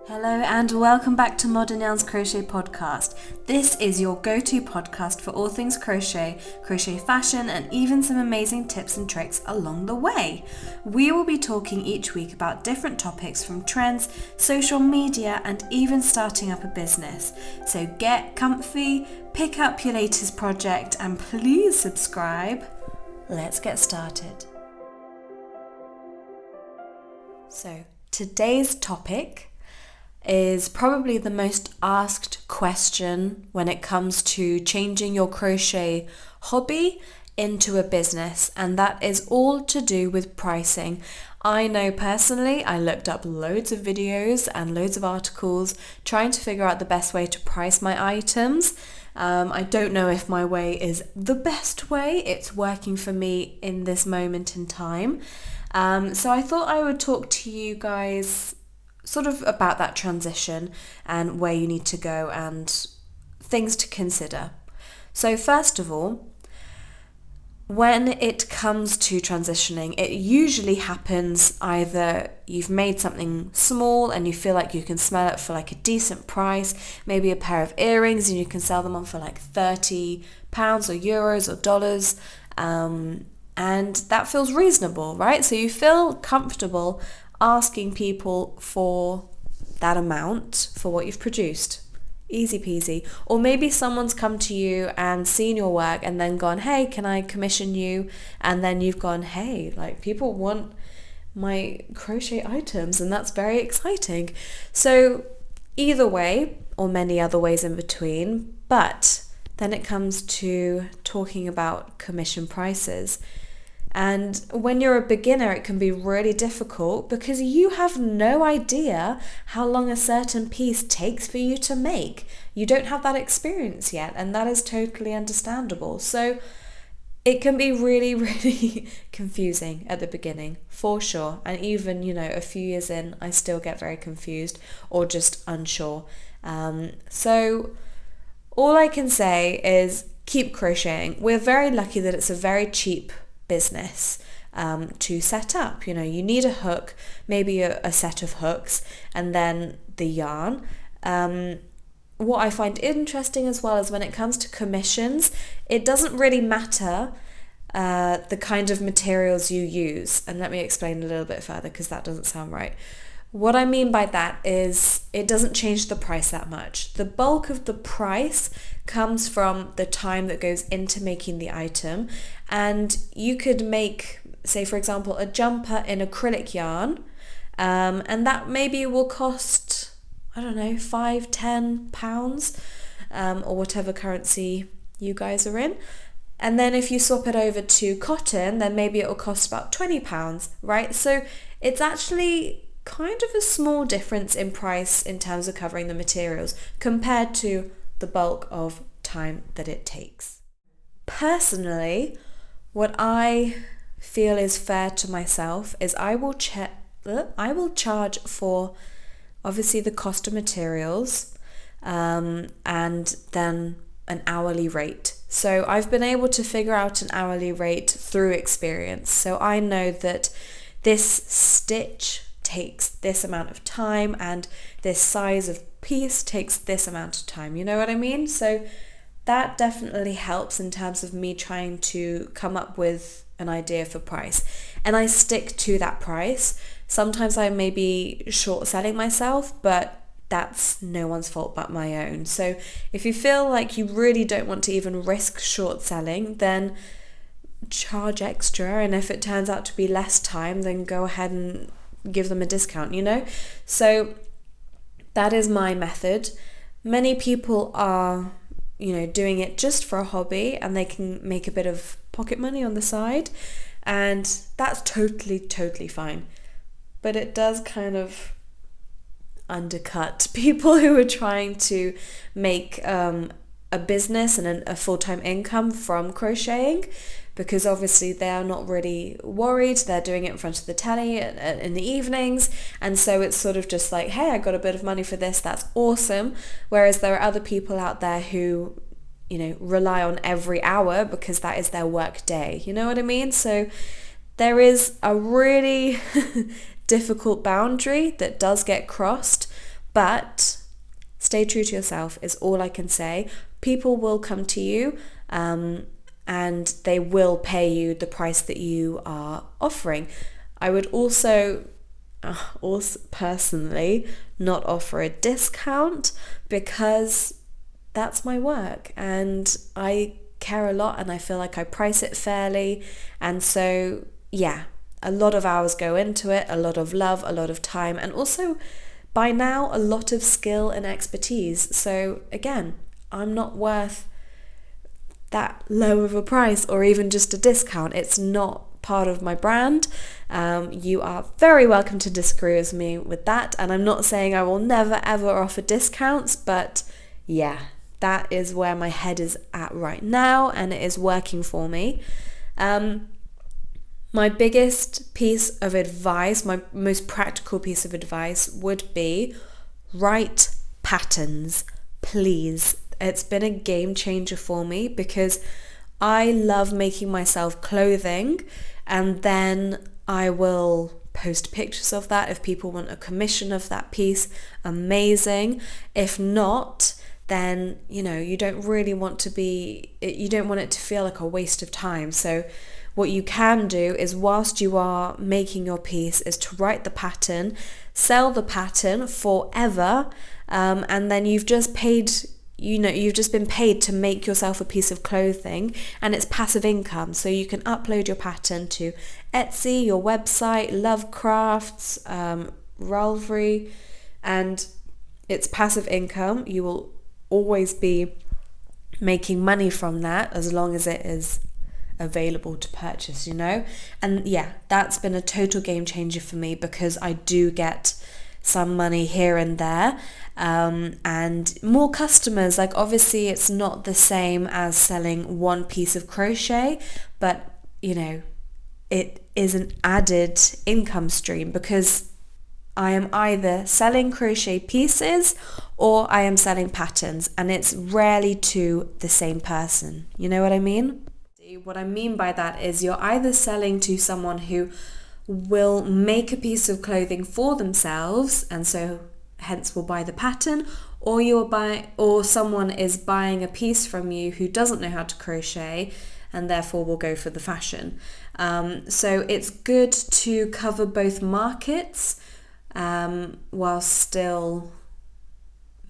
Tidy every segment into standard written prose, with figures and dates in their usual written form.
Hello and welcome back to Modern Yarns Crochet Podcast. This is your go-to podcast for all things crochet, crochet fashion, and even some amazing tips and tricks along the way. We will be talking each week about different topics from trends, social media, and even starting up a business. So get comfy, pick up your latest project, and please subscribe. Let's get started. So today's topic is probably the most asked question when it comes to changing your crochet hobby into a business, and that is all to do with pricing. I know personally, I looked up loads of videos and loads of articles trying to figure out the best way to price my items. I don't know if my way is the best way. It's working for me in this moment in time. So I thought I would talk to you guys sort of about that transition and where you need to go and things to consider. So first of all, when it comes to transitioning, it usually happens either you've made something small and you feel like you can smell it for like a decent price, maybe a pair of earrings and you can sell them on for like £30 or euros or dollars, and that feels reasonable, right? So you feel comfortable asking people for that amount for what you've produced. Easy peasy. Or maybe someone's come to you and seen your work and then gone, hey, can I commission you? And then you've gone, hey, like people want my crochet items, and that's very exciting. So either way, or many other ways in between, but then it comes to talking about commission prices. And when you're a beginner, it can be really difficult because you have no idea how long a certain piece takes for you to make. You don't have that experience yet, and that is totally understandable. So it can be really, really confusing at the beginning, for sure. And even, a few years in, I still get very confused or just unsure. So all I can say is keep crocheting. We're very lucky that it's a very cheap business to set up. You need a hook, maybe a set of hooks, and then the yarn. What I find interesting as well is when it comes to commissions, it doesn't really matter the kind of materials you use. And let me explain a little bit further because that doesn't sound right. What I mean by that is it doesn't change the price that much. The bulk of the price comes from the time that goes into making the item. And you could make, say for example, a jumper in acrylic yarn, and that maybe will cost, I don't know, £5-10, or whatever currency you guys are in. And then if you swap it over to cotton, then maybe it will cost about £20, right? So it's actually kind of a small difference in price in terms of covering the materials compared to the bulk of time that it takes. Personally, what I feel is fair to myself is I will charge for obviously the cost of materials, and then an hourly rate. So I've been able to figure out an hourly rate through experience. So I know that this stitch takes this amount of time and this size of piece takes this amount of time. You know what I mean? So that definitely helps in terms of me trying to come up with an idea for price. And I stick to that price. Sometimes I may be short selling myself, but that's no one's fault but my own. So if you feel like you really don't want to even risk short selling, then charge extra. And if it turns out to be less time, then go ahead and give them a discount, So that is my method. Many people are, doing it just for a hobby and they can make a bit of pocket money on the side, and that's totally fine. But it does kind of undercut people who are trying to make a business and a full-time income from crocheting, because obviously they are not really worried. They're doing it in front of the telly in the evenings, and so it's sort of just like, hey, I got a bit of money for this, that's awesome. Whereas there are other people out there who, rely on every hour because that is their work day. You know what I mean? So there is a really difficult boundary that does get crossed, But stay true to yourself is all I can say. People will come to you and they will pay you the price that you are offering. I would also personally not offer a discount because that's my work and I care a lot and I feel like I price it fairly. And so, yeah, a lot of hours go into it, a lot of love, a lot of time, and also by now a lot of skill and expertise. So again, I'm not worth that low of a price or even just a discount. It's not part of my brand. You are very welcome to disagree with me with that, and I'm not saying I will never ever offer discounts, but yeah, that is where my head is at right now, and it is working for me. My biggest piece of advice, my most practical piece of advice would be write patterns, please. It's been a game changer for me because I love making myself clothing, and then I will post pictures of that. If people want a commission of that piece, amazing. If not, then, you don't want it to feel like a waste of time. So what you can do is, whilst you are making your piece, is to write the pattern, sell the pattern forever, and then you've just been paid to make yourself a piece of clothing, and it's passive income. So you can upload your pattern to Etsy, your website, Love Crafts, Ravelry, and it's passive income. You will always be making money from that as long as it is available to purchase, and yeah, that's been a total game changer for me because I do get some money here and there, and more customers. Like, obviously it's not the same as selling one piece of crochet, but it is an added income stream because I am either selling crochet pieces or I am selling patterns, and it's rarely to the same person. You know what I mean? What I mean by that is you're either selling to someone who will make a piece of clothing for themselves and so hence will buy the pattern, or someone is buying a piece from you who doesn't know how to crochet and therefore will go for the fashion. So it's good to cover both markets while still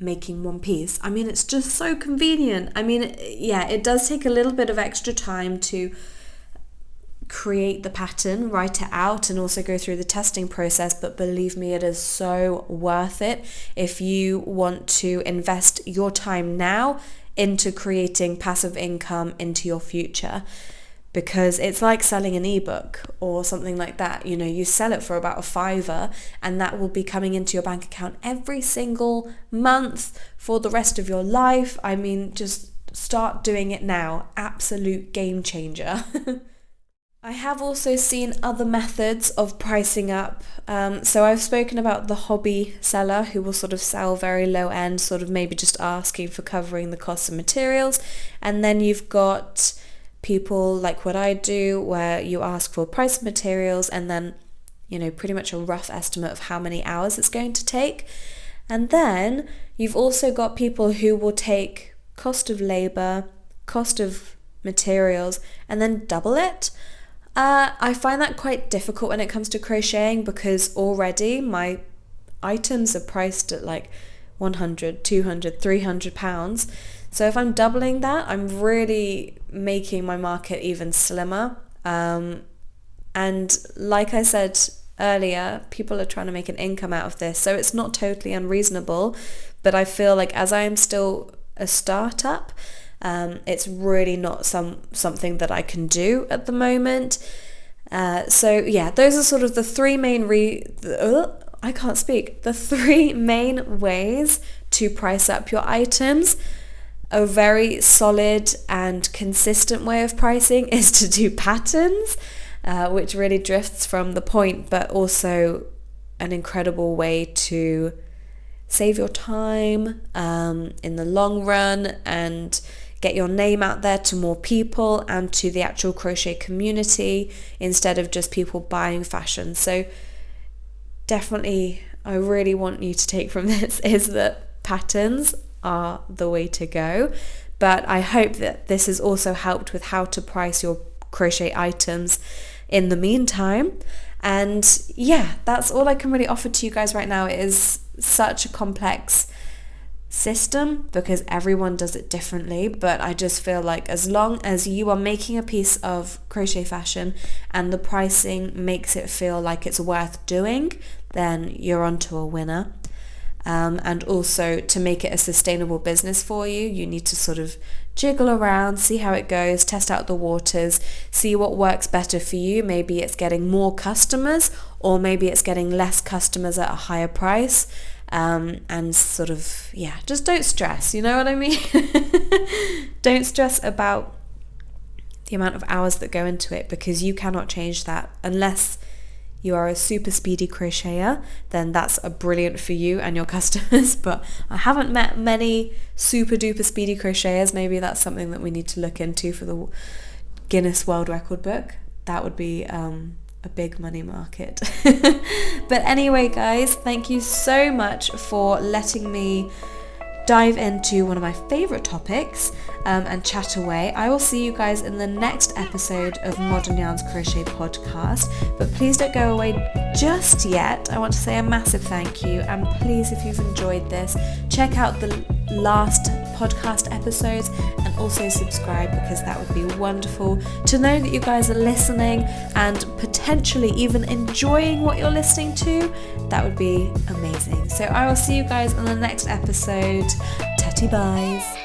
making one piece. I mean, it's just so convenient. I mean, yeah, it does take a little bit of extra time to create the pattern, write it out, and also go through the testing process, but believe me, it is so worth it if you want to invest your time now into creating passive income into your future. Because it's like selling an ebook or something like that. You sell it for about $5 and that will be coming into your bank account every single month for the rest of your life. I mean, just start doing it now. Absolute game changer. I have also seen other methods of pricing up. So I've spoken about the hobby seller who will sort of sell very low end, sort of maybe just asking for covering the cost of materials. And then you've got people like what I do, where you ask for price of materials and then, pretty much a rough estimate of how many hours it's going to take. And then you've also got people who will take cost of labor, cost of materials, and then double it. I find that quite difficult when it comes to crocheting because already my items are priced at like 100, 200, 300 pounds. So if I'm doubling that, I'm really making my market even slimmer. And like I said earlier, people are trying to make an income out of this. So it's not totally unreasonable, but I feel like as I am still a startup, it's really not something that I can do at the moment. So yeah, those are sort of the three main the three main ways to price up your items. A very solid and consistent way of pricing is to do patterns, which really drifts from the point, but also an incredible way to save your time in the long run and get your name out there to more people and to the actual crochet community instead of just people buying fashion. So definitely I really want you to take from this is that patterns are the way to go. But I hope that this has also helped with how to price your crochet items in the meantime. And yeah, that's all I can really offer to you guys right now. It is such a complex system because everyone does it differently, but I just feel like as long as you are making a piece of crochet fashion and the pricing makes it feel like it's worth doing, then you're onto a winner. And also, to make it a sustainable business for you, you need to sort of jiggle around, see how it goes, test out the waters, see what works better for you. Maybe it's getting more customers, or maybe it's getting less customers at a higher price. And sort of, just don't stress, you know what I mean? Don't stress about the amount of hours that go into it, because you cannot change that unless you are a super speedy crocheter. Then that's a brilliant for you and your customers. But I haven't met many super duper speedy crocheters. Maybe that's something that we need to look into for the Guinness World Record book. That would be a big money market. But anyway, guys, thank you so much for letting me dive into one of my favorite topics and chat away. I will see you guys in the next episode of Modern Yarns Crochet Podcast, but please don't go away just yet. I want to say a massive thank you, and please, if you've enjoyed this, check out the last podcast episodes and also subscribe, because that would be wonderful to know that you guys are listening and potentially even enjoying what you're listening to. That would be amazing. So I will see you guys on the next episode. Tatty byes.